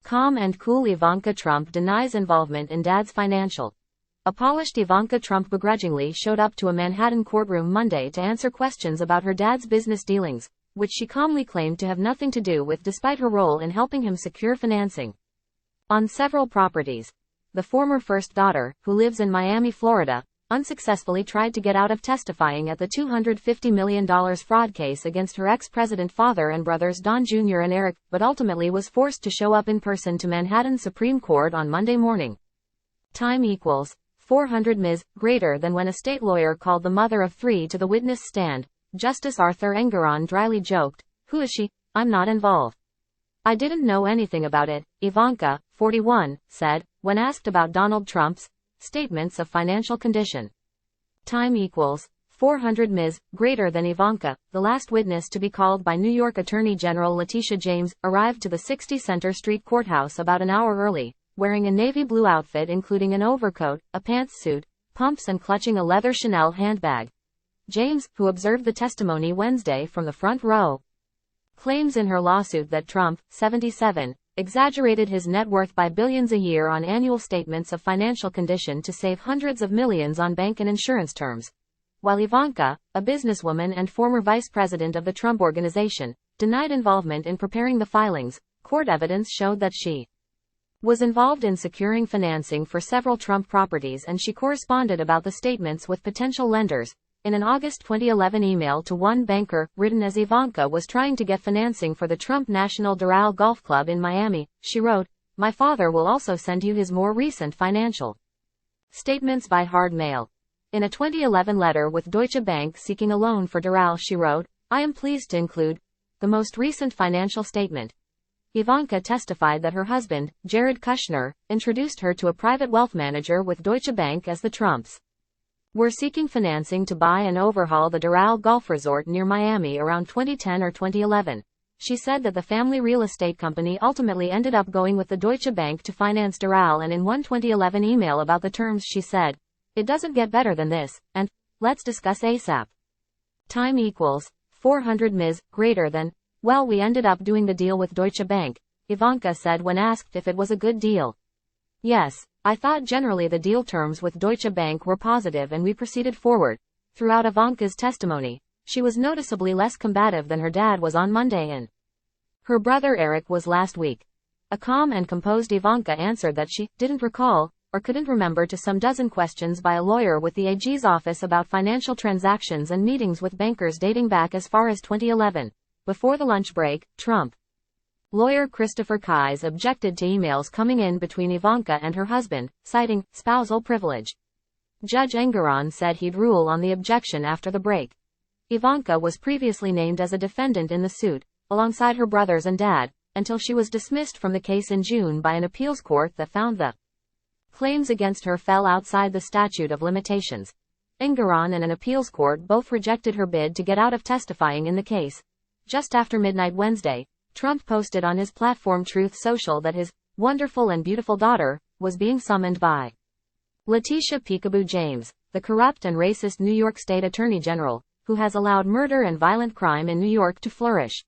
Calm and cool Ivanka Trump denies involvement in dad's financial. A polished Ivanka Trump begrudgingly showed up to a Manhattan courtroom Monday to answer questions about her dad's business dealings, which she calmly claimed to have nothing to do with despite her role in helping him secure financing on several properties. The former first daughter, who lives in Miami, Florida, unsuccessfully tried to get out of testifying at the $250 million fraud case against her ex-president father and brothers Don Jr. and Eric, but ultimately was forced to show up in person to Manhattan Supreme Court on Monday morning. Time equals 400 Ms. greater than when a state lawyer called the mother of three to the witness stand. Justice Arthur Engoron dryly joked, "Who is she? I'm not involved. I didn't know anything about it," Ivanka, 41, said, when asked about Donald Trump's statements of financial condition. Time equals 400 Ms. greater than Ivanka, the last witness to be called by New York Attorney General Letitia James, arrived to the 60 Center Street courthouse about an hour early, wearing a navy blue outfit including an overcoat, a pantsuit, pumps and clutching a leather Chanel handbag. James, who observed the testimony Wednesday from the front row, claims in her lawsuit that Trump, 77, exaggerated his net worth by billions a year on annual statements of financial condition to save hundreds of millions on bank and insurance terms. While Ivanka, a businesswoman and former vice president of the Trump Organization, denied involvement in preparing the filings, court evidence showed that she was involved in securing financing for several Trump properties and she corresponded about the statements with potential lenders. In an August 2011 email to one banker, written as Ivanka was trying to get financing for the Trump National Doral Golf Club in Miami, she wrote, "My father will also send you his more recent financial statements by hard mail." In a 2011 letter with Deutsche Bank seeking a loan for Doral, she wrote, "I am pleased to include the most recent financial statement." Ivanka testified that her husband, Jared Kushner, introduced her to a private wealth manager with Deutsche Bank as the Trumps were seeking financing to buy and overhaul the Doral Golf Resort near Miami around 2010 or 2011. She said that the family real estate company ultimately ended up going with the Deutsche Bank to finance Doral, and in one 2011 email about the terms she said, "It doesn't get better than this, and let's discuss ASAP." Time equals 400 Ms. greater than, "Well, we ended up doing the deal with Deutsche Bank," Ivanka said when asked if it was a good deal. "Yes, I thought generally the deal terms with Deutsche Bank were positive and we proceeded forward." Throughout Ivanka's testimony, she was noticeably less combative than her dad was on Monday and her brother Eric was last week. A calm and composed Ivanka answered that she didn't recall or couldn't remember to some dozen questions by a lawyer with the AG's office about financial transactions and meetings with bankers dating back as far as 2011. Before the lunch break, Trump lawyer Christopher Kise objected to emails coming in between Ivanka and her husband, citing spousal privilege. Judge Engoron said he'd rule on the objection after the break. Ivanka was previously named as a defendant in the suit, alongside her brothers and dad, until she was dismissed from the case in June by an appeals court that found the claims against her fell outside the statute of limitations. Engoron and an appeals court both rejected her bid to get out of testifying in the case. Just after midnight Wednesday, Trump posted on his platform Truth Social that his wonderful and beautiful daughter was being summoned by Letitia James, the corrupt and racist New York State Attorney General, who has allowed murder and violent crime in New York to flourish.